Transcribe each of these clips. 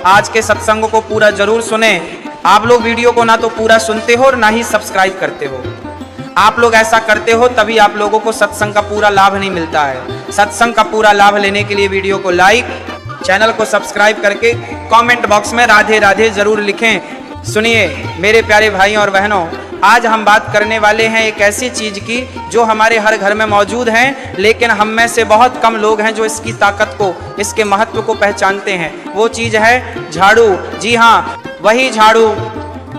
आज के सत्संग को पूरा जरूर सुने। आप लोग वीडियो को ना तो पूरा सुनते हो और ना ही सब्सक्राइब करते हो। आप लोग ऐसा करते हो तभी आप लोगों को सत्संग का पूरा लाभ नहीं मिलता है। सत्संग का पूरा लाभ लेने के लिए वीडियो को लाइक, चैनल को सब्सक्राइब करके कमेंट बॉक्स में राधे राधे जरूर लिखें। सुनिए मेरे प्यारे भाइयों और बहनों, आज हम बात करने वाले हैं एक ऐसी चीज की जो हमारे हर घर में मौजूद है, लेकिन हम में से बहुत कम लोग हैं जो इसकी ताकत को, इसके महत्व को पहचानते हैं। वो चीज है झाड़ू। जी हाँ, वही झाड़ू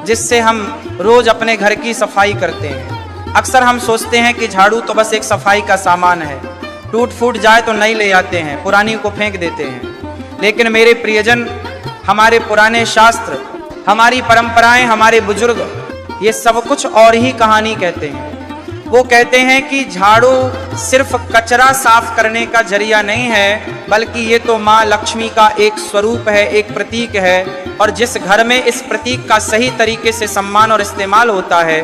जिससे हम रोज अपने घर की सफाई करते हैं। अक्सर हम सोचते हैं कि झाड़ू तो बस एक सफाई का सामान है, टूट फूट जाए तो नई ले आते हैं, पुरानी को फेंक देते हैं। लेकिन मेरे प्रियजन, हमारे पुराने शास्त्र, हमारी परंपराएं, हमारे बुजुर्ग ये सब कुछ और ही कहानी कहते हैं। वो कहते हैं कि झाड़ू सिर्फ कचरा साफ करने का जरिया नहीं है, बल्कि ये तो माँ लक्ष्मी का एक स्वरूप है, एक प्रतीक है। और जिस घर में इस प्रतीक का सही तरीके से सम्मान और इस्तेमाल होता है,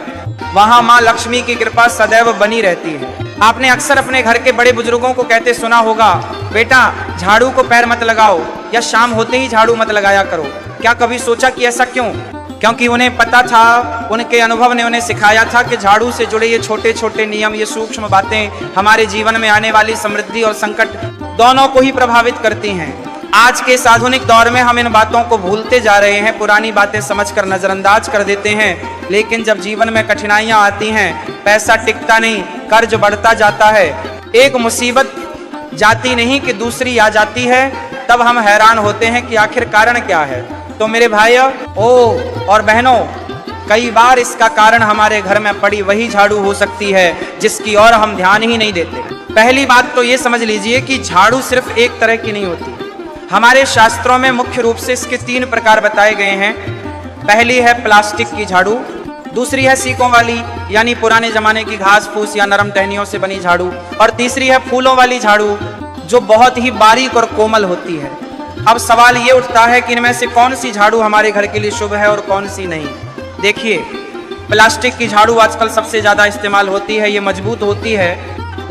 वहाँ माँ लक्ष्मी की कृपा सदैव बनी रहती है। आपने अक्सर अपने घर के बड़े बुजुर्गों को कहते सुना होगा, बेटा झाड़ू को पैर मत लगाओ, या शाम होते ही झाड़ू मत लगाया करो। क्या कभी सोचा कि ऐसा क्यों? क्योंकि उन्हें पता था, उनके अनुभव ने उन्हें सिखाया था कि झाड़ू से जुड़े ये छोटे छोटे नियम, ये सूक्ष्म बातें हमारे जीवन में आने वाली समृद्धि और संकट दोनों को ही प्रभावित करती हैं। आज के इस आधुनिक दौर में हम इन बातों को भूलते जा रहे हैं, पुरानी बातें समझकर नजरअंदाज कर देते हैं। लेकिन जब जीवन में कठिनाइयां आती हैं, पैसा टिकता नहीं, कर्ज बढ़ता जाता है, एक मुसीबत जाती नहीं कि दूसरी आ जाती है, तब हम हैरान होते हैं कि आखिर कारण क्या है। तो मेरे भाइयों और बहनों, कई बार इसका कारण हमारे घर में पड़ी वही झाड़ू हो सकती है जिसकी ओर हम ध्यान ही नहीं देते। पहली बात तो ये समझ लीजिए कि झाड़ू सिर्फ एक तरह की नहीं होती। हमारे शास्त्रों में मुख्य रूप से इसके 3 प्रकार बताए गए हैं। पहली है प्लास्टिक की झाड़ू, दूसरी है सीकों वाली यानी पुराने जमाने की घास फूस या नरम टहनियों से बनी झाड़ू, और तीसरी है फूलों वाली झाड़ू जो बहुत ही बारीक और कोमल होती है। अब सवाल ये उठता है कि इनमें से कौन सी झाड़ू हमारे घर के लिए शुभ है और कौन सी नहीं। देखिए, प्लास्टिक की झाड़ू आजकल सबसे ज्यादा इस्तेमाल होती है। ये मजबूत होती है,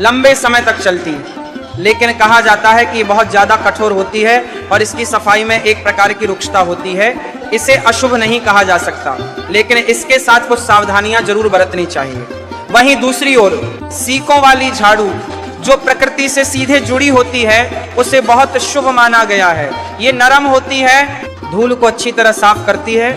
लंबे समय तक चलती है, लेकिन कहा जाता है कि बहुत ज्यादा कठोर होती है और इसकी सफाई में एक प्रकार की रुक्षता होती है। इसे अशुभ नहीं कहा जा सकता, लेकिन इसके साथ कुछ सावधानियां जरूर बरतनी चाहिए। वहीं दूसरी ओर सीकों वाली झाड़ू जो प्रकृति से सीधे जुड़ी होती है, उसे बहुत शुभ माना गया है। ये नरम होती है, धूल को अच्छी तरह साफ करती है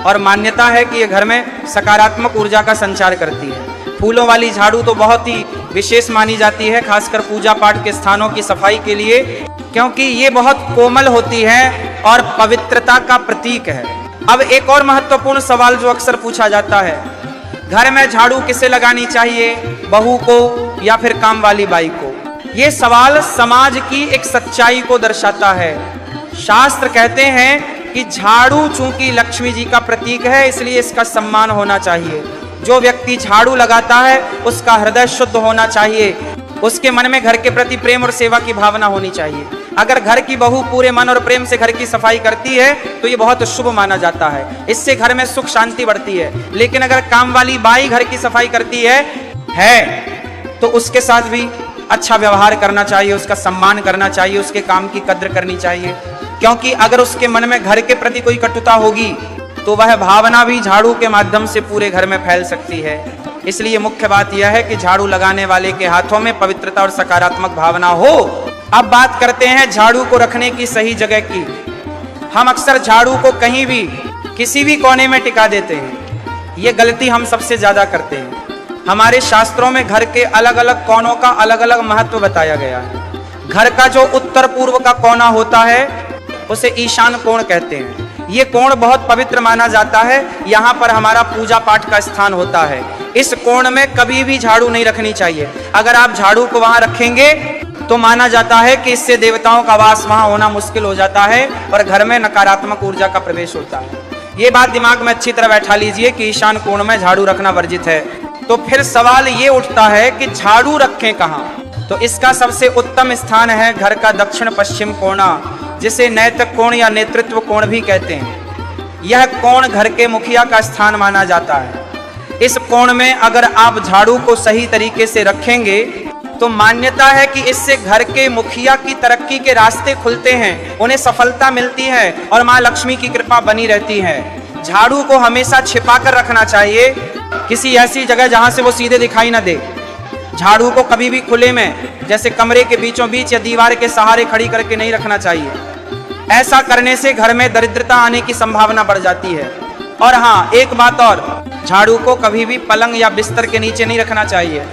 और मान्यता है कि ये घर में सकारात्मक ऊर्जा का संचार करती है। फूलों वाली झाड़ू तो बहुत ही विशेष मानी जाती है, खासकर पूजा पाठ के स्थानों की सफाई के लिए, क्योंकि ये बहुत कोमल होती है और पवित्रता का प्रतीक है। अब एक और महत्वपूर्ण सवाल जो अक्सर पूछा जाता है, घर में झाड़ू किसे लगानी चाहिए, बहू को या फिर काम वाली बाई को? ये सवाल समाज की एक सच्चाई को दर्शाता है। शास्त्र कहते हैं कि झाड़ू चूंकि लक्ष्मी जी का प्रतीक है, इसलिए इसका सम्मान होना चाहिए। जो व्यक्ति झाड़ू लगाता है उसका हृदय शुद्ध होना चाहिए, उसके मन में घर के प्रति प्रेम और सेवा की भावना होनी चाहिए। अगर घर की बहू पूरे मन और प्रेम से घर की सफाई करती है तो ये बहुत शुभ माना जाता है, इससे घर में सुख शांति बढ़ती है। लेकिन अगर काम वाली बाई घर की सफाई करती है तो उसके साथ भी अच्छा व्यवहार करना चाहिए, उसका सम्मान करना चाहिए, उसके काम की कद्र करनी चाहिए। क्योंकि अगर उसके मन में घर के प्रति कोई कटुता होगी तो वह भावना भी झाड़ू के माध्यम से पूरे घर में फैल सकती है। इसलिए मुख्य बात यह है कि झाड़ू लगाने वाले के हाथों में पवित्रता और सकारात्मक भावना हो। अब बात करते हैं झाड़ू को रखने की सही जगह की। हम अक्सर झाड़ू को कहीं भी किसी भी कोने में टिका देते हैं, ये गलती हम सबसे ज्यादा करते हैं। हमारे शास्त्रों में घर के अलग अलग कोनों का अलग अलग महत्व बताया गया है। घर का जो उत्तर पूर्व का कोना होता है उसे ईशान कोण कहते हैं। ये कोण बहुत पवित्र माना जाता है, यहाँ पर हमारा पूजा पाठ का स्थान होता है। इस कोण में कभी भी झाड़ू नहीं रखनी चाहिए। अगर आप झाड़ू को वहां रखेंगे तो माना जाता है कि इससे देवताओं का वास वहां होना मुश्किल हो जाता है और घर में नकारात्मक ऊर्जा का प्रवेश होता है। ये बात दिमाग में अच्छी तरह बैठा लीजिए कि ईशान कोण में झाड़ू रखना वर्जित है। तो फिर सवाल ये उठता है कि झाड़ू रखें कहाँ? तो इसका सबसे उत्तम स्थान है घर का दक्षिण पश्चिम कोना, जिसे नैतिक कोण या नेतृत्व कोण भी कहते हैं। यह कोण घर के मुखिया का स्थान माना जाता है। इस कोण में अगर आप झाड़ू को सही तरीके से रखेंगे तो मान्यता है कि इससे घर के मुखिया की तरक्की के रास्ते खुलते हैं, उन्हें सफलता मिलती है और माँ लक्ष्मी की कृपा बनी रहती है। झाड़ू को हमेशा छिपा कर रखना चाहिए, किसी ऐसी जगह जहां से वो सीधे दिखाई ना दे। झाड़ू को कभी भी खुले में, जैसे कमरे के बीचों बीच या दीवार के सहारे खड़ी करके नहीं रखना चाहिए। ऐसा करने से घर में दरिद्रता आने की संभावना बढ़ जाती है। और हाँ, एक बात और, झाड़ू को कभी भी पलंग या बिस्तर के नीचे नहीं रखना चाहिए।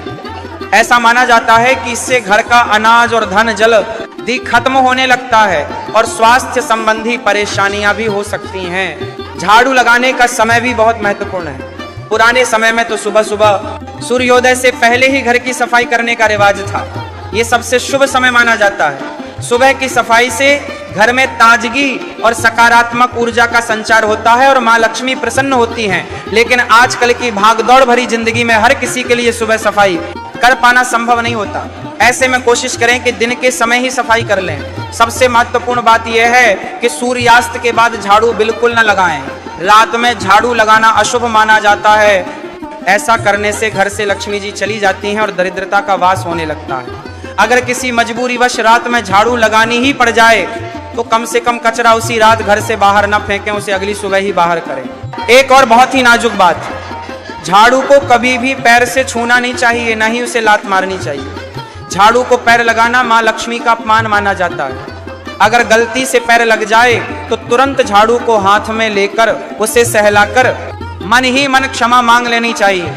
ऐसा माना जाता है कि इससे घर का अनाज और धन जल्दी खत्म होने लगता है और स्वास्थ्य संबंधी परेशानियां भी हो सकती हैं। झाड़ू लगाने का समय भी बहुत महत्वपूर्ण है। पुराने समय में तो सुबह सुबह सूर्योदय से पहले ही घर की सफाई करने का रिवाज था। ये सबसे शुभ समय माना जाता है। सुबह की सफाई से घर में ताजगी और सकारात्मक ऊर्जा का संचार होता है और माँ लक्ष्मी प्रसन्न होती हैं। लेकिन आजकल की भागदौड़ भरी जिंदगी में हर किसी के लिए सुबह सफाई कर पाना संभव नहीं होता। ऐसे में कोशिश करें कि दिन के समय ही सफाई कर लें। सबसे महत्वपूर्ण बात यह है कि सूर्यास्त के बाद झाड़ू बिल्कुल न लगाएं। रात में झाड़ू लगाना अशुभ माना जाता है। ऐसा करने से घर से लक्ष्मी जी चली जाती हैं और दरिद्रता का वास होने लगता है। अगर किसी मजबूरीवश रात में झाड़ू लगानी ही पड़ जाए तो कम से कम कचरा उसी रात घर से बाहर न फेंकें, उसे अगली सुबह ही बाहर करें। एक और बहुत ही नाजुक बात, झाड़ू को कभी भी पैर से छूना नहीं चाहिए, ना ही उसे लात मारनी चाहिए। झाड़ू को पैर लगाना माँ लक्ष्मी का अपमान माना जाता है। अगर गलती से पैर लग जाए तो तुरंत झाड़ू को हाथ में लेकर उसे सहलाकर मन ही मन क्षमा मांग लेनी चाहिए।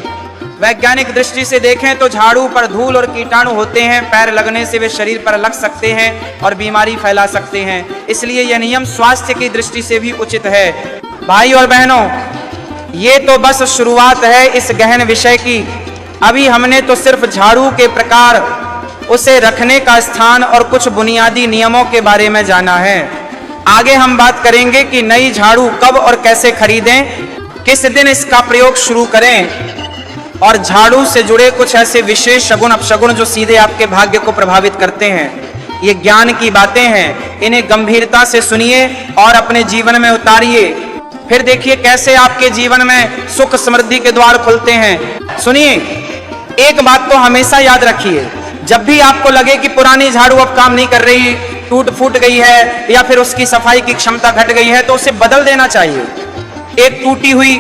वैज्ञानिक दृष्टि से देखें तो झाड़ू पर धूल और कीटाणु होते हैं। पैर लगने से वे शरीर पर लग सकते हैं और बीमारी फैला सकते हैं। इसलिए यह नियम स्वास्थ्य की दृष्टि से भी उचित है। भाई और बहनों, ये तो बस शुरुआत है इस गहन विषय की। अभी हमने तो सिर्फ झाड़ू के प्रकार, उसे रखने का स्थान और कुछ बुनियादी नियमों के बारे में जाना है। आगे हम बात करेंगे कि नई झाड़ू कब और कैसे खरीदें, किस दिन इसका प्रयोग शुरू करें और झाड़ू से जुड़े कुछ ऐसे विशेष शगुन अपशगुन जो सीधे आपके भाग्य को प्रभावित करते हैं। ये ज्ञान की बातें हैं, इन्हें गंभीरता से सुनिए और अपने जीवन में उतारिए। फिर देखिए कैसे आपके जीवन में सुख समृद्धि के द्वार खुलते हैं। सुनिए, एक बात तो हमेशा याद रखिए, जब भी आपको लगे कि पुरानी झाड़ू अब काम नहीं कर रही, टूट फूट गई है या फिर उसकी सफाई की क्षमता घट गई है, तो उसे बदल देना चाहिए। एक टूटी हुई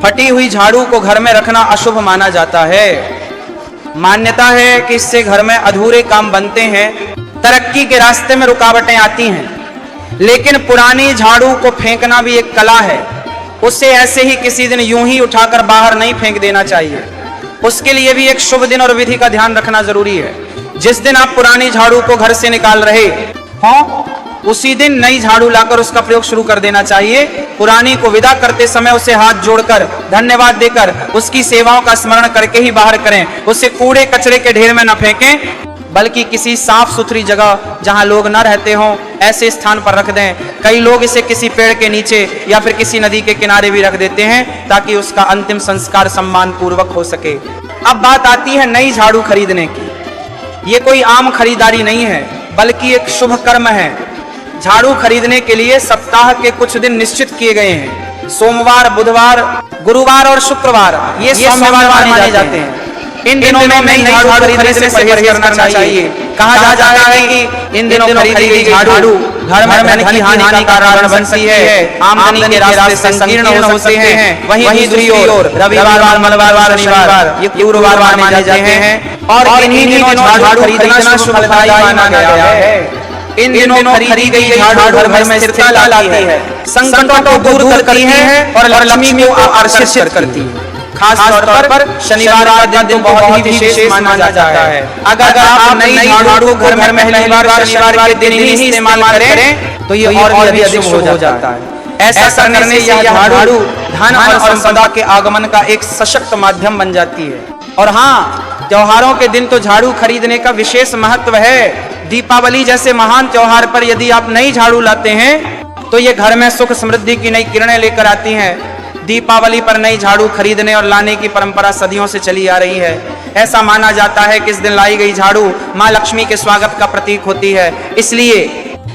फटी हुई झाड़ू को घर में रखना अशुभ माना जाता है। मान्यता है कि इससे घर में अधूरे काम बनते हैं, तरक्की के रास्ते में रुकावटें आती हैं। लेकिन पुरानी झाड़ू को फेंकना भी एक कला है। उसे ऐसे ही किसी दिन यूं ही उठाकर बाहर नहीं फेंक देना चाहिए। उसके लिए भी एक शुभ दिन और विधि का ध्यान रखना जरूरी है। जिस दिन आप पुरानी झाड़ू को घर से निकाल रहे हो, उसी दिन नई झाड़ू लाकर उसका प्रयोग शुरू कर देना चाहिए। पुरानी को विदा करते समय उसे हाथ जोड़कर धन्यवाद देकर उसकी सेवाओं का स्मरण करके ही बाहर करें। उसे कूड़े कचरे के ढेर में न फेंकें, बल्कि किसी साफ सुथरी जगह जहां लोग न रहते हों ऐसे स्थान पर रख दें। कई लोग इसे किसी पेड़ के नीचे या फिर किसी नदी के किनारे भी रख देते हैं ताकि उसका अंतिम संस्कार सम्मान पूर्वक हो सके। अब बात आती है नई झाड़ू खरीदने की। ये कोई आम खरीदारी नहीं है, बल्कि एक शुभ कर्म है। झाड़ू खरीदने के लिए सप्ताह के कुछ दिन निश्चित किए गए हैं। सोमवार, बुधवार, गुरुवार और शुक्रवार ये सोमवार माने जाते हैं। इन दिनों में नई झाड़ू खरीदने से परहेज करना चाहिए। कहा जाता है कि इन दिनों खरीदी गई झाड़ू घर में धन की हानि का कारण बनती है, आमदनी के रास्ते संकीर्ण होते हैं। वहीं दूसरी ओर रविवार, मंगलवार, शनिवार ये गुरुवार माने जाते हैं और इन्हीं दिनों झाड़ू खरीदना शुभ फलदायी माना गया है। इन दिनों खरीदी गई झाड़ू घर में स्थिरता लाती है, संकटों को दूर करती है और लक्ष्मी को आकर्षित करती है। खास तौर पर शनिवार का दिन बहुत ही विशेष माना जाता है। अगर आप नई झाड़ू घर में पहली बार शनिवार के दिन ही इस्तेमाल करें तो ये और भी अधिक शुभ हो जाता है। ऐसा करने से यह झाड़ू धन और संपदा के आगमन का एक सशक्त माध्यम बन जाती है। और हाँ, त्योहारों के दिन तो झाड़ू खरीदने का विशेष महत्व है। दीपावली जैसे महान त्योहार पर यदि आप नई झाड़ू लाते हैं तो ये घर में सुख समृद्धि की नई किरणें लेकर आती हैं। दीपावली पर नई झाड़ू खरीदने और लाने की परंपरा सदियों से चली आ रही है। ऐसा माना जाता है कि इस दिन लाई गई झाड़ू माँ लक्ष्मी के स्वागत का प्रतीक होती है। इसलिए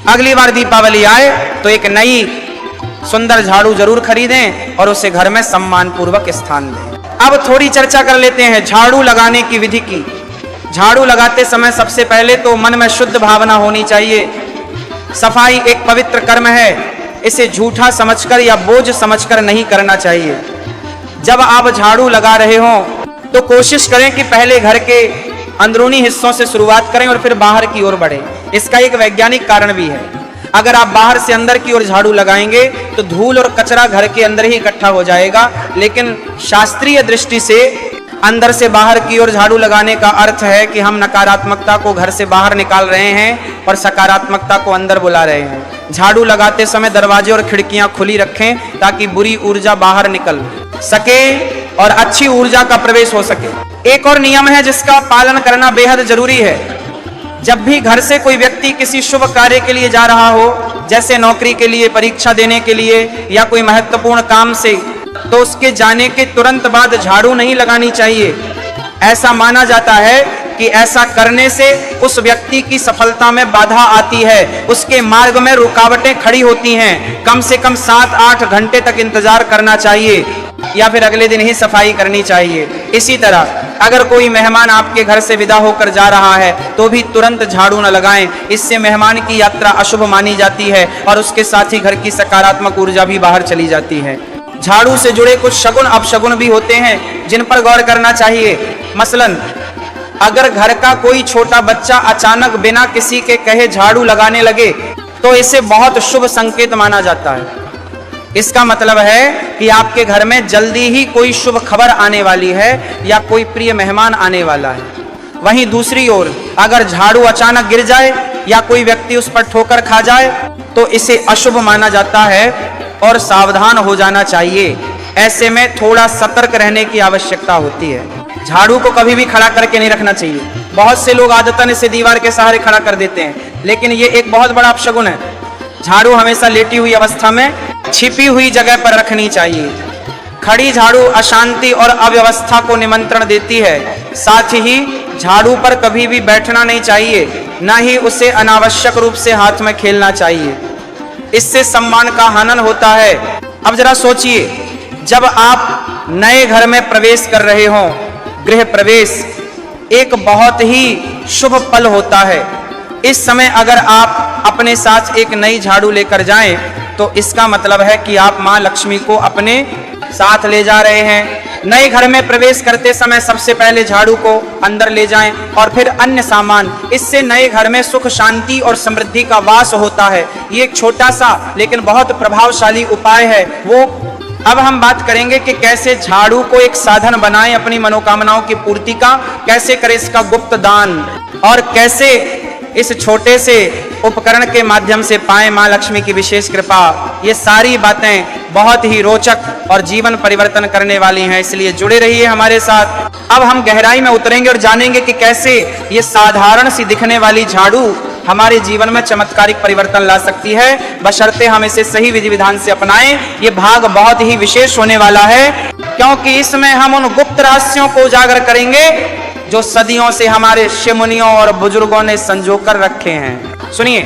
अगली बार दीपावली आए तो एक नई सुंदर झाड़ू जरूर खरीदें और उसे घर में सम्मान पूर्वक स्थान दें। अब थोड़ी चर्चा कर लेते हैं झाड़ू लगाने की विधि की। झाड़ू लगाते समय सबसे पहले तो मन में शुद्ध भावना होनी चाहिए। सफाई एक पवित्र कर्म है, इसे झूठा समझकर या बोझ समझकर नहीं करना चाहिए। जब आप झाड़ू लगा रहे हो तो कोशिश करें कि पहले घर के अंदरूनी हिस्सों से शुरुआत करें और फिर बाहर की ओर बढ़ें। इसका एक वैज्ञानिक कारण भी है। अगर आप बाहर से अंदर की ओर झाड़ू लगाएंगे तो धूल और कचरा घर के अंदर ही इकट्ठा हो जाएगा, लेकिन शास्त्रीय दृष्टि से अंदर से बाहर की ओर झाड़ू लगाने का अर्थ है कि हम नकारात्मकता को घर से बाहर निकाल रहे हैं और सकारात्मकता को अंदर बुला रहे हैं। झाड़ू लगाते समय दरवाजे और खिड़कियां खुली रखें ताकि बुरी ऊर्जा बाहर निकल सके और अच्छी ऊर्जा का प्रवेश हो सके। एक और नियम है जिसका पालन करना बेहद जरूरी है। जब भी घर से कोई व्यक्ति किसी शुभ कार्य के लिए जा रहा हो, जैसे नौकरी के लिए, परीक्षा देने के लिए या कोई महत्वपूर्ण काम से, तो उसके जाने के तुरंत बाद झाड़ू नहीं लगानी चाहिए। ऐसा माना जाता है कि ऐसा करने से उस व्यक्ति की सफलता में बाधा आती है, उसके मार्ग में रुकावटें खड़ी होती हैं। कम से कम 7-8 घंटे तक इंतजार करना चाहिए या फिर अगले दिन ही सफाई करनी चाहिए। इसी तरह अगर कोई मेहमान आपके घर से विदा होकर जा रहा है तो भी तुरंत झाड़ू न लगाएं। इससे मेहमान की यात्रा अशुभ मानी जाती है और उसके साथ ही घर की सकारात्मक ऊर्जा भी बाहर चली जाती है। झाड़ू से जुड़े कुछ शगुन अपशगुन भी होते हैं जिन पर गौर करना चाहिए। मसलन अगर घर का कोई छोटा बच्चा अचानक बिना किसी के कहे झाड़ू लगाने लगे तो इसे बहुत शुभ संकेत माना जाता है। इसका मतलब है कि आपके घर में जल्दी ही कोई शुभ खबर आने वाली है या कोई प्रिय मेहमान आने वाला है। वहीं दूसरी ओर अगर झाड़ू अचानक गिर जाए या कोई व्यक्ति उस पर ठोकर खा जाए तो इसे अशुभ माना जाता है और सावधान हो जाना चाहिए। ऐसे में थोड़ा सतर्क रहने की आवश्यकता होती है। झाड़ू को कभी भी खड़ा करके नहीं रखना चाहिए। बहुत से लोग आदतन इसे दीवार के सहारे खड़ा कर देते हैं, लेकिन ये एक बहुत बड़ा अपशगुन है। झाड़ू हमेशा लेटी हुई अवस्था में छिपी हुई जगह पर रखनी चाहिए। खड़ी झाड़ू अशांति और अव्यवस्था को निमंत्रण देती है। साथ ही झाड़ू पर कभी भी बैठना नहीं चाहिए, न ही उसे अनावश्यक रूप से हाथ में खेलना चाहिए। इससे सम्मान का हनन होता है। अब जरा सोचिए, जब आप नए घर में प्रवेश कर रहे हो, गृह प्रवेश एक बहुत ही शुभ पल होता है। इस समय अगर आप अपने साथ एक नई झाड़ू लेकर जाएं तो इसका मतलब है कि आप मां लक्ष्मी को अपने साथ ले जा रहे हैं। नए घर में प्रवेश करते समय सबसे पहले झाड़ू को अंदर ले जाएं और फिर अन्य सामान। इससे नए घर में सुख, शांति और समृद्धि का वास होता है। ये एक छोटा सा लेकिन बहुत प्रभावशाली उपाय है। वो अब हम बात करेंगे कि कैसे झाड़ू को एक साधन बनाएं अपनी मनोकामनाओं की पूर्ति का, कैसे करें इसका गुप्त दान और कैसे इस छोटे से उपकरण के माध्यम से पाएं मां लक्ष्मी की विशेष कृपा। ये सारी बातें बहुत ही रोचक और जीवन परिवर्तन करने वाली हैं, इसलिए जुड़े रहिए हमारे साथ। अब हम गहराई में उतरेंगे और जानेंगे कि कैसे ये साधारण सी दिखने वाली झाड़ू हमारे जीवन में चमत्कारिक परिवर्तन ला सकती है, बशर्ते हम इसे सही विधि विधान से अपनाएं। ये भाग बहुत ही विशेष होने वाला है, क्योंकि इसमें हम उन गुप्त रहस्यों को उजागर करेंगे जो सदियों से हमारे ऋषि मुनियों और बुजुर्गों ने संजो कर रखे हैं। सुनिए,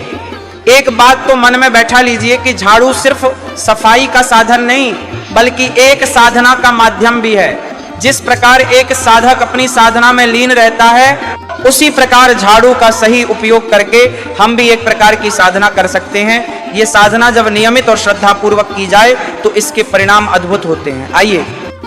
एक बात तो मन में बैठा लीजिए कि झाड़ू सिर्फ सफाई का साधन नहीं बल्कि एक साधना का माध्यम भी है। जिस प्रकार एक साधक अपनी साधना में लीन रहता है, उसी प्रकार झाड़ू का सही उपयोग करके हम भी एक प्रकार की साधना कर सकते हैं। ये साधना जब नियमित और श्रद्धा पूर्वक की जाए तो इसके परिणाम अद्भुत होते हैं। आइए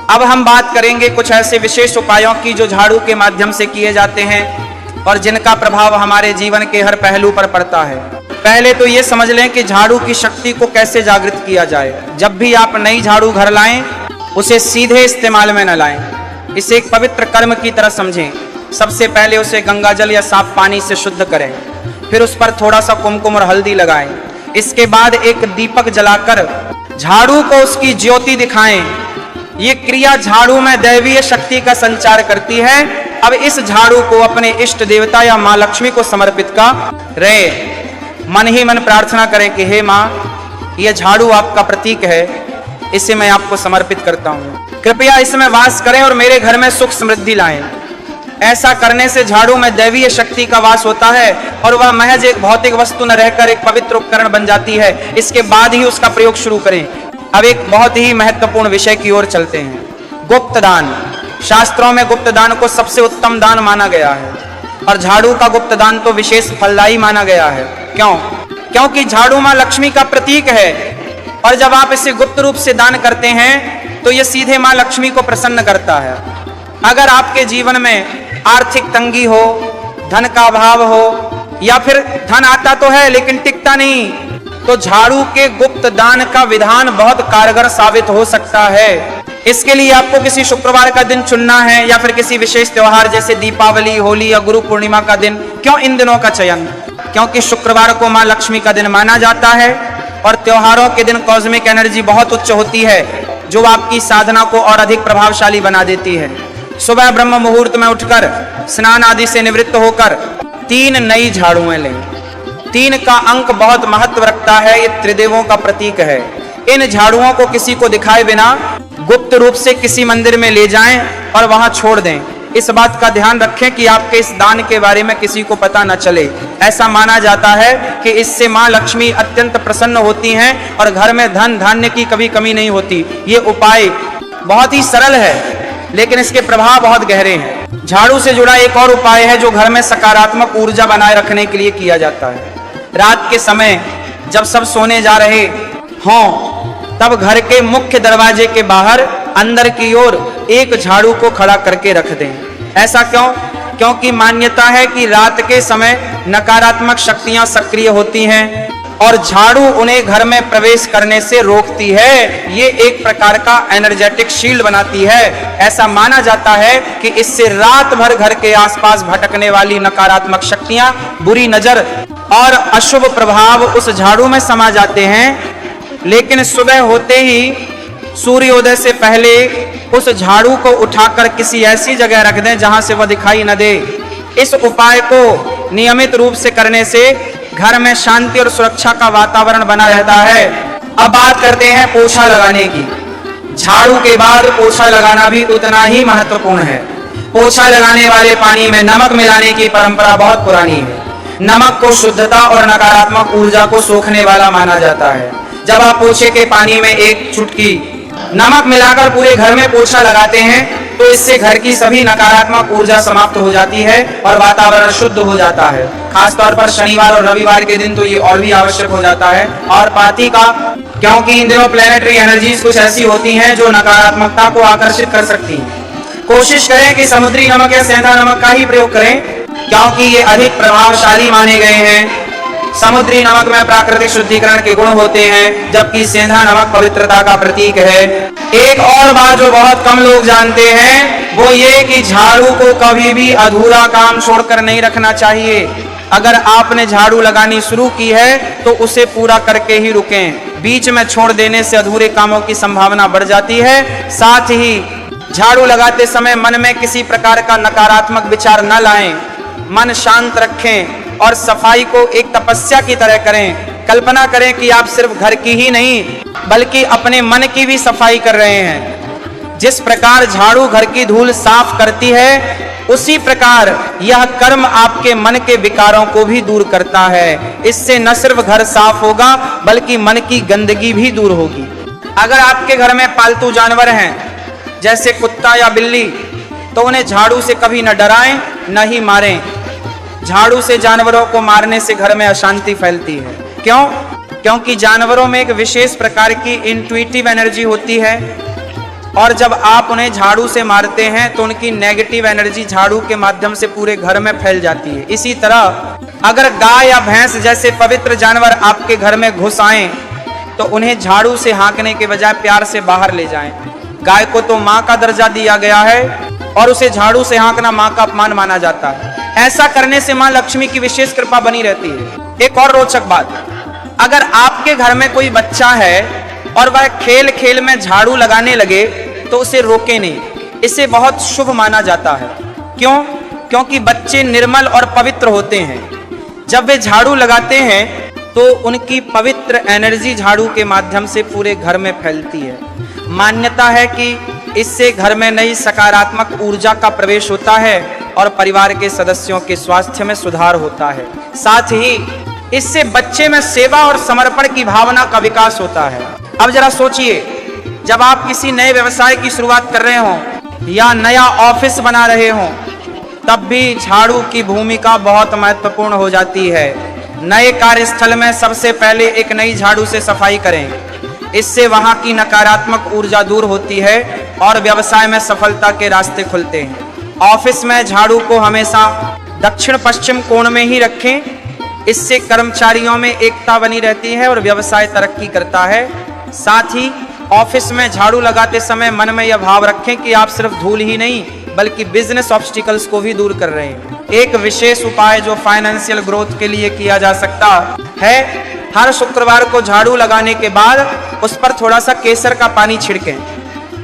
अब हम बात करेंगे कुछ ऐसे विशेष उपायों की जो झाड़ू के माध्यम से किए जाते हैं और जिनका प्रभाव हमारे जीवन के हर पहलू पर पड़ता है। पहले तो ये समझ लें कि झाड़ू की शक्ति को कैसे जागृत किया जाए। जब भी आप नई झाड़ू घर लाएं, उसे सीधे इस्तेमाल में न लाएं, इसे एक पवित्र कर्म की तरह समझें। सबसे पहले उसे गंगा जल या साफ पानी से शुद्ध करें, फिर उस पर थोड़ा सा कुमकुम और हल्दी लगाएं। इसके बाद एक दीपक जलाकर झाड़ू को उसकी ज्योति दिखाएं। ये क्रिया झाड़ू में दैवीय शक्ति का संचार करती है। अब इस झाड़ू को अपने इष्ट देवता या मां लक्ष्मी को समर्पित करें। मन ही मन प्रार्थना करें कि हे मां, यह झाड़ू आपका प्रतीक है, इसे मैं आपको समर्पित करता हूं। कृपया इसमें वास करें और मेरे घर में सुख समृद्धि लाएं। ऐसा करने से झाड़ू में दैवीय शक्ति का वास होता है और वह महज एक भौतिक वस्तु न रहकर एक पवित्र उपकरण बन जाती है। इसके बाद ही उसका प्रयोग शुरू करें। अब एक बहुत ही महत्वपूर्ण विषय की ओर चलते हैं, गुप्त दान। शास्त्रों में गुप्त दान को सबसे उत्तम दान माना गया है। और झाड़ू का गुप्त दान तो विशेष फलदायी माना गया है। क्यों? क्योंकि झाड़ू मां लक्ष्मी का प्रतीक है और जब आप इसे गुप्त रूप से दान करते हैं तो यह सीधे मां लक्ष्मी को प्रसन्न करता है। अगर आपके जीवन में आर्थिक तंगी हो, धन का अभाव हो, या फिर धन आता तो है लेकिन टिकता नहीं, तो झाड़ू के गुप्त दान का विधान बहुत कारगर साबित हो सकता है। इसके लिए आपको किसी शुक्रवार का दिन चुनना है या फिर किसी विशेष त्योहार जैसे दीपावली, होली या गुरु पूर्णिमा का दिन। क्यों इन दिनों का चयन? क्योंकि शुक्रवार को मां लक्ष्मी का दिन माना जाता है और त्योहारों के दिन कॉस्मिक एनर्जी बहुत उच्च होती है जो आपकी साधना को और अधिक प्रभावशाली बना देती है। सुबह ब्रह्म मुहूर्त में उठकर स्नान आदि से निवृत्त होकर 3 नई झाड़ुएं लें। 3 का अंक बहुत महत्व रखता है, ये त्रिदेवों का प्रतीक है। इन झाड़ुओं को किसी को दिखाए बिना गुप्त रूप से किसी मंदिर में ले जाएं और वहां छोड़ दें। इस बात का ध्यान रखें कि आपके इस दान के बारे में किसी को पता न चले। ऐसा माना जाता है कि इससे मां लक्ष्मी अत्यंत प्रसन्न होती हैं और घर में धन धान्य की कभी कमी नहीं होती। ये उपाय बहुत ही सरल है लेकिन इसके प्रभाव बहुत गहरे हैं। झाड़ू से जुड़ा एक और उपाय है जो घर में सकारात्मक ऊर्जा बनाए रखने के लिए किया जाता है। रात के समय जब सब सोने जा रहे हों तब घर के मुख्य दरवाजे के बाहर अंदर की ओर एक झाड़ू को खड़ा करके रख दें। ऐसा क्यों? क्योंकि मान्यता है कि रात के समय नकारात्मक शक्तियां सक्रिय होती हैं और झाड़ू उन्हें घर में प्रवेश करने से रोकती है। ये एक प्रकार का एनर्जेटिक शील्ड बनाती है। ऐसा माना जाता है कि इससे रात भर घर के आसपास भटकने वाली नकारात्मक शक्तियां, बुरी नजर और अशुभ प्रभाव उस झाड़ू में समा जाते हैं। लेकिन सुबह होते ही सूर्योदय से पहले उस झाड़ू को उठाकर किसी ऐसी जगह रख दें जहां से वह दिखाई न दे। इस उपाय को नियमित रूप से करने से घर में शांति और सुरक्षा का वातावरण बना रहता है। अब बात करते हैं पोछा लगाने की। झाड़ू के बाद पोछा लगाना भी उतना ही महत्वपूर्ण है। पोछा लगाने वाले पानी में नमक मिलाने की परंपरा बहुत पुरानी है। नमक को शुद्धता और नकारात्मक ऊर्जा को सोखने वाला माना जाता है। जब आप पोछे के पानी में एक चुटकी नमक मिलाकर पूरे घर में पोछा लगाते हैं तो इससे घर की सभी नकारात्मक ऊर्जा समाप्त हो जाती है और वातावरण शुद्ध हो जाता है। खासतौर पर शनिवार और रविवार के दिन तो ये और भी आवश्यक हो जाता है। और पाती का, क्योंकि इन दिनों प्लैनेटरी एनर्जीज कुछ ऐसी होती हैं जो नकारात्मकता को आकर्षित कर सकती हैं। कोशिश करें कि समुद्री नमक या सेंधा नमक का ही प्रयोग करें क्योंकि ये अधिक प्रभावशाली माने गए हैं। समुद्री नमक में प्राकृतिक शुद्धिकरण के गुण होते हैं जबकि सेंधा नमक पवित्रता का प्रतीक है। एक और बात जो बहुत कम लोग जानते हैं वो ये कि झाड़ू को कभी भी अधूरा काम छोड़कर नहीं रखना चाहिए। अगर आपने झाड़ू लगानी शुरू की है तो उसे पूरा करके ही रुकें। बीच में छोड़ देने से अधूरे कामों की संभावना बढ़ जाती है। साथ ही झाड़ू लगाते समय मन में किसी प्रकार का नकारात्मक विचार न लाएं। मन शांत रखें और सफाई को एक तपस्या की तरह करें। कल्पना करें कि आप सिर्फ घर की ही नहीं बल्कि अपने मन की भी सफाई कर रहे हैं। जिस प्रकार झाड़ू घर की धूल साफ करती है उसी प्रकार यह कर्म आपके मन के विकारों को भी दूर करता है। इससे न सिर्फ घर साफ होगा बल्कि मन की गंदगी भी दूर होगी। अगर आपके घर में पालतू जानवर हैं जैसे कुत्ता या बिल्ली तो उन्हें झाड़ू से कभी न डराएं न ही मारें। झाड़ू से जानवरों को मारने से घर में अशांति फैलती है। क्यों? क्योंकि जानवरों में एक विशेष प्रकार की इंट्यूटिव एनर्जी होती है और जब आप उन्हें झाड़ू से मारते हैं तो उनकी नेगेटिव एनर्जी झाड़ू के माध्यम से पूरे घर में फैल जाती है। इसी तरह अगर गाय या भैंस जैसे पवित्र जानवर आपके घर में घुस आएं तो उन्हें झाड़ू से हाँकने के बजाय प्यार से बाहर ले जाएं। गाय को तो माँ का दर्जा दिया गया है और उसे झाड़ू से हाँकना माँ का अपमान माना जाता है। ऐसा करने से माँ लक्ष्मी की विशेष कृपा बनी रहती है। एक और रोचक बात, अगर आपके घर में कोई बच्चा है और वह खेल खेल में झाड़ू लगाने लगे तो उसे रोके नहीं। इसे बहुत शुभ माना जाता है। क्यों? क्योंकि बच्चे निर्मल और पवित्र होते हैं। जब वे झाड़ू लगाते हैं तो उनकी पवित्र एनर्जी झाड़ू के माध्यम से पूरे घर में फैलती है। मान्यता है कि इससे घर में नई सकारात्मक ऊर्जा का प्रवेश होता है और परिवार के सदस्यों के स्वास्थ्य में सुधार होता है। साथ ही इससे बच्चे में सेवा और समर्पण की भावना का विकास होता है। अब जरा सोचिए, जब आप किसी नए व्यवसाय की शुरुआत कर रहे हो या नया ऑफिस बना रहे हो तब भी झाड़ू की भूमिका बहुत महत्वपूर्ण हो जाती है। नए कार्यस्थल में सबसे पहले एक नई झाड़ू से सफाई करें। इससे वहां की नकारात्मक ऊर्जा दूर होती है और व्यवसाय में सफलता के रास्ते खुलते हैं। ऑफिस में झाड़ू को हमेशा दक्षिण पश्चिम कोण में ही रखें। इससे कर्मचारियों में एकता बनी रहती है और व्यवसाय तरक्की करता है। साथ ही ऑफिस में झाड़ू लगाते समय मन में यह भाव रखें कि आप सिर्फ धूल ही नहीं बल्कि बिजनेस ऑब्स्टिकल्स को भी दूर कर रहे हैं। एक विशेष उपाय जो फाइनेंशियल ग्रोथ के लिए किया जा सकता है, हर शुक्रवार को झाड़ू लगाने के बाद उस पर थोड़ा सा केसर का पानी छिड़कें।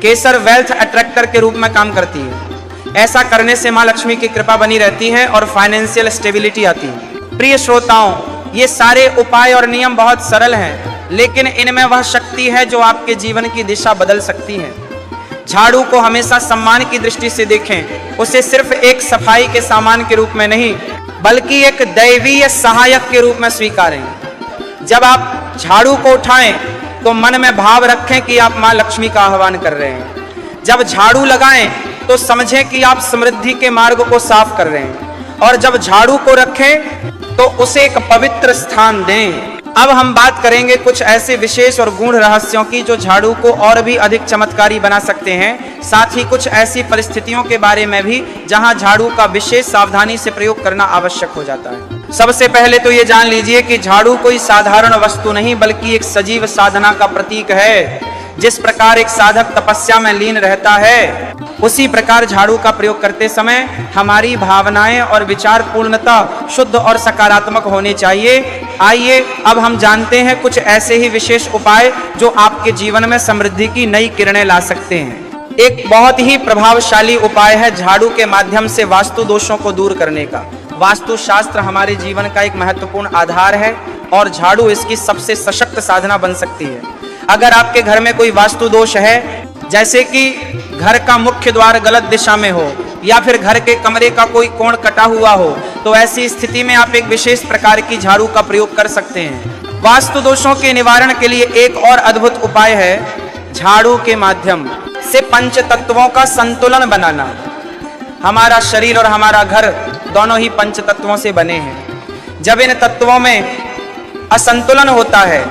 केसर वेल्थ अट्रैक्टर के रूप में काम करती है। ऐसा करने से मां लक्ष्मी की कृपा बनी रहती है और फाइनेंशियल स्टेबिलिटी आती है। प्रिय श्रोताओं, ये सारे उपाय और नियम बहुत सरल हैं, लेकिन इनमें वह शक्ति है जो आपके जीवन की दिशा बदल सकती है। झाड़ू को हमेशा सम्मान की दृष्टि से देखें। उसे सिर्फ एक सफाई के सामान के रूप में नहीं बल्कि एक दैवीय सहायक के रूप में स्वीकारें। जब आप झाड़ू को उठाएं तो मन में भाव रखें कि आप मां लक्ष्मी का आह्वान कर रहे हैं। जब झाड़ू लगाएं तो समझें कि आप समृद्धि के मार्ग को साफ कर रहे हैं। और जब झाड़ू को रखें तो उसे एक पवित्र स्थान दें। अब हम बात करेंगे कुछ ऐसे विशेष और गूढ़ रहस्यों की जो झाड़ू को और भी अधिक चमत्कारी बना सकते हैं। साथ ही कुछ ऐसी परिस्थितियों के बारे में भी जहां झाड़ू का विशेष सावधानी से प्रयोग करना आवश्यक हो जाता है। सबसे पहले तो ये जान लीजिए कि झाड़ू कोई साधारण वस्तु नहीं बल्कि एक सजीव साधना का प्रतीक है। जिस प्रकार एक साधक तपस्या में लीन रहता है, उसी प्रकार झाड़ू का प्रयोग करते समय हमारी भावनाएं और विचार पूर्णतः शुद्ध और सकारात्मक होने चाहिए। आइए अब हम जानते हैं कुछ ऐसे ही विशेष उपाय जो आपके जीवन में समृद्धि की नई किरणें ला सकते हैं। एक बहुत ही प्रभावशाली उपाय है झाड़ू के माध्यम से वास्तु दोषों को दूर करने का। वास्तु शास्त्र हमारे जीवन का एक महत्वपूर्ण आधार है और झाड़ू इसकी सबसे सशक्त साधना बन सकती है। अगर आपके घर में कोई वास्तु दोष है, जैसे कि घर का मुख्य द्वार गलत दिशा में हो या फिर घर के कमरे का कोई कोण कटा हुआ हो, तो ऐसी स्थिति में आप एक विशेष प्रकार की झाड़ू का प्रयोग कर सकते हैं। वास्तु दोषों के निवारण के लिए एक और अद्भुत उपाय है झाड़ू के माध्यम से पंच तत्वों का संतुलन बनाना। हमारा शरीर और हमारा घर दोनों ही पंच तत्वों से बने हैं। जब इन तत्वों में असंतुलन होता है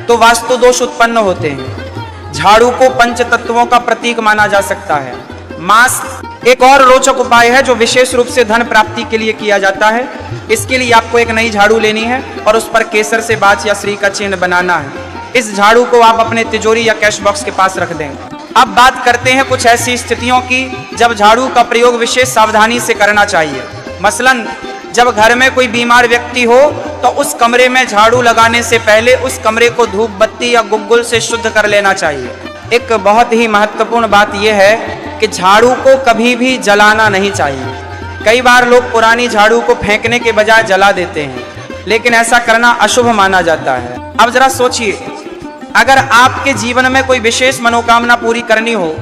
तो वास्तु दोष उत्पन्न होते हैं। झाड़ू को पंच तत्वों का प्रतीक माना जा सकता है। मास्क एक और रोचक उपाय है जो विशेष रूप से धन प्राप्ति के लिए किया जाता है। इसके लिए आपको एक नई झाड़ू लेनी है और उस पर केसर से बाज या श्री का चिन्ह बनाना है। इस झाड़ू को आप अपने तिजोरी या कैश बॉक्स के पास रख दें। अब बात करते हैं कुछ ऐसी स्थितियों की जब झाड़ू का प्रयोग विशेष सावधानी से करना चाहिए। मसलन जब घर में कोई बीमार व्यक्ति हो तो उस कमरे में झाड़ू लगाने से पहले उस कमरे को धूप बत्ती या गुग्गुल से शुद्ध कर लेना चाहिए। एक बहुत ही महत्वपूर्ण बात यह है कि झाड़ू को कभी भी जलाना नहीं चाहिए। कई बार लोग पुरानी झाड़ू को फेंकने के बजाय जला देते हैं, लेकिन ऐसा करना अशुभ माना जाता है। अब जरा सोचिए, अगर आपके जीवन में कोई विशेष मनोकामना पूरी करनी हो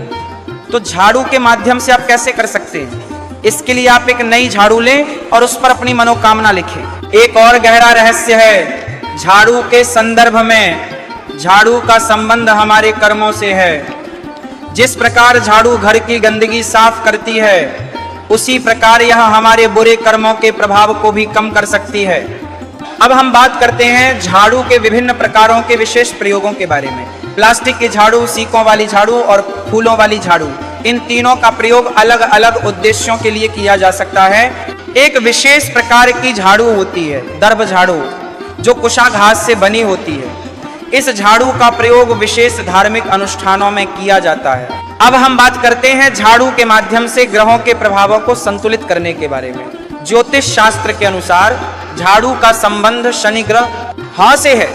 तो झाड़ू के माध्यम से आप कैसे कर सकते हैं? इसके लिए आप एक नई झाड़ू लें और उस पर अपनी मनोकामना लिखें। एक और गहरा रहस्य है झाड़ू के संदर्भ में। झाड़ू का संबंध हमारे कर्मों से है। जिस प्रकार झाड़ू घर की गंदगी साफ करती है, उसी प्रकार यह हमारे बुरे कर्मों के प्रभाव को भी कम कर सकती है। अब हम बात करते हैं झाड़ू के विभिन्न प्रकारों के विशेष प्रयोगों के बारे में। प्लास्टिक की झाड़ू, सीकों वाली झाड़ू और फूलों वाली झाड़ू, इन तीनों का प्रयोग अलग अलग उद्देश्यों के लिए किया जा सकता है। एक विशेष प्रकार की झाड़ू होती है दर्भ झाड़ू, जो कुशा घास से बनी होती है। इस झाड़ू का प्रयोग विशेष धार्मिक अनुष्ठानों में किया जाता है। अब हम बात करते हैं झाड़ू के माध्यम से ग्रहों के प्रभावों को संतुलित करने के बारे में। ज्योतिष शास्त्र के अनुसार झाड़ू का संबंध शनि ग्रह से है।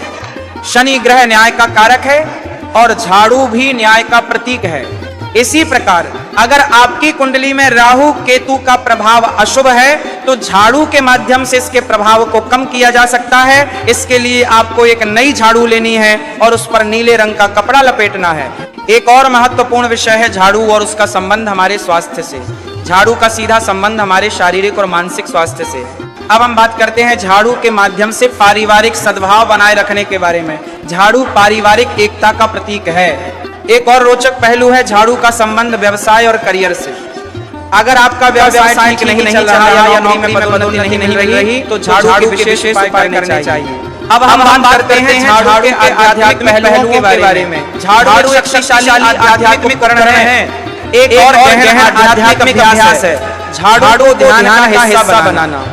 शनि ग्रह न्याय का कारक है और झाड़ू भी न्याय का प्रतीक है। इसी प्रकार अगर आपकी कुंडली में राहु केतु का प्रभाव अशुभ है तो झाड़ू के माध्यम से इसके प्रभाव को कम किया जा सकता है। इसके लिए आपको एक नई झाड़ू लेनी है और उस पर नीले रंग का कपड़ा लपेटना है। एक और महत्वपूर्ण विषय है झाड़ू और उसका संबंध हमारे स्वास्थ्य से। झाड़ू का सीधा संबंध हमारे शारीरिक और मानसिक स्वास्थ्य से है। अब हम बात करते हैं झाड़ू के माध्यम से पारिवारिक सद्भाव बनाए रखने के बारे में। झाड़ू पारिवारिक एकता का प्रतीक है। एक और रोचक पहलू है झाड़ू का संबंध व्यवसाय और करियर से। अगर आपका व्यवसाय ठीक नहीं चल रहा है या नौकरी में पदोन्नति नहीं मिल रही तो झाड़ू के विशेष उपाय करने चाहिए। अब हम बात करते हैं झाड़ू के आध्यात्मिक पहलुओं के बारे में। झाड़ू एक शक्तिशाली आध्यात्मिक उपकरण है, एक और गहन आध्यात्मिक अभ्यास है। झाड़ू को ध्यान का हिस्सा बनाना।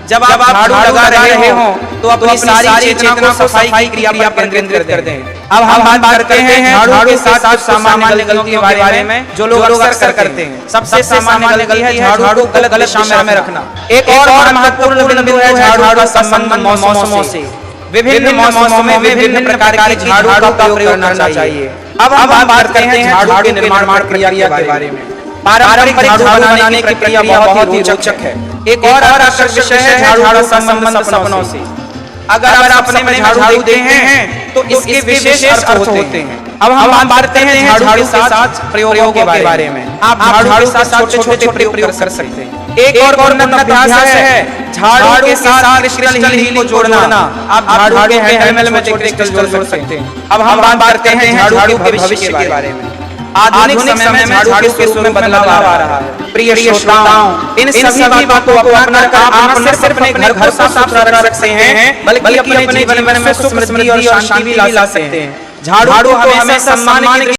जब आप झाड़ू लगा रहे हो तो अपनी सारी चेतना को सफाई की क्रिया पर केंद्रित कर दें। अब हम बात करते हैं झाड़ू के साथ सामान्य गलतियों के बारे में जो लोग अक्सर करते हैं। सबसे सामान्य गलती है झाड़ू को गलत दिशा में रखना। एक और महत्वपूर्ण बिंदु है झाड़ू का संबंध मौसमों से। विभिन्न मौसमों में विभिन्न प्रकार के झाड़ू का प्रयोग करना चाहिए। अब हम बात करते हैं झाड़ू के निर्माण प्रक्रिया के बारे में। पारंपरिक झाड़ू बनाने की प्रक्रिया बहुत ही रोचक है। एक और आकर्षक विषय है झाड़ू का संबंध सपनों से। अगर आप अपने में झाड़ू देखते हैं तो इसके विशेष अर्थ होते हैं। अब हम बात करते हैं झाड़ू के साथ प्रयोगों के बारे में। आप झाड़ू के साथ छोटे-छोटे प्रयोग कर सकते हैं। एक और उन्नत अभ्यास है झाड़ू के साथ क्रिस्टल हील को जोड़ना। आप झाड़ू के हैंडल में क्रिस्टल जोड़ सकते हैं। अब हम बात करते हैं झाड़ू के भविष्य के बारे में। आधुनिक समय में झाड़ू के स्वरूप में बदलाव आ रहा है। प्रिय श्रोताओं, इन सभी बातों को अपनाकर आप न सिर्फ अपने घर को साफ सुथरा रख सकते हैं बल्कि अपने जीवन में सुख समृद्धि और शांति भी ला सकते हैं। झाड़ू को हमें सम्मान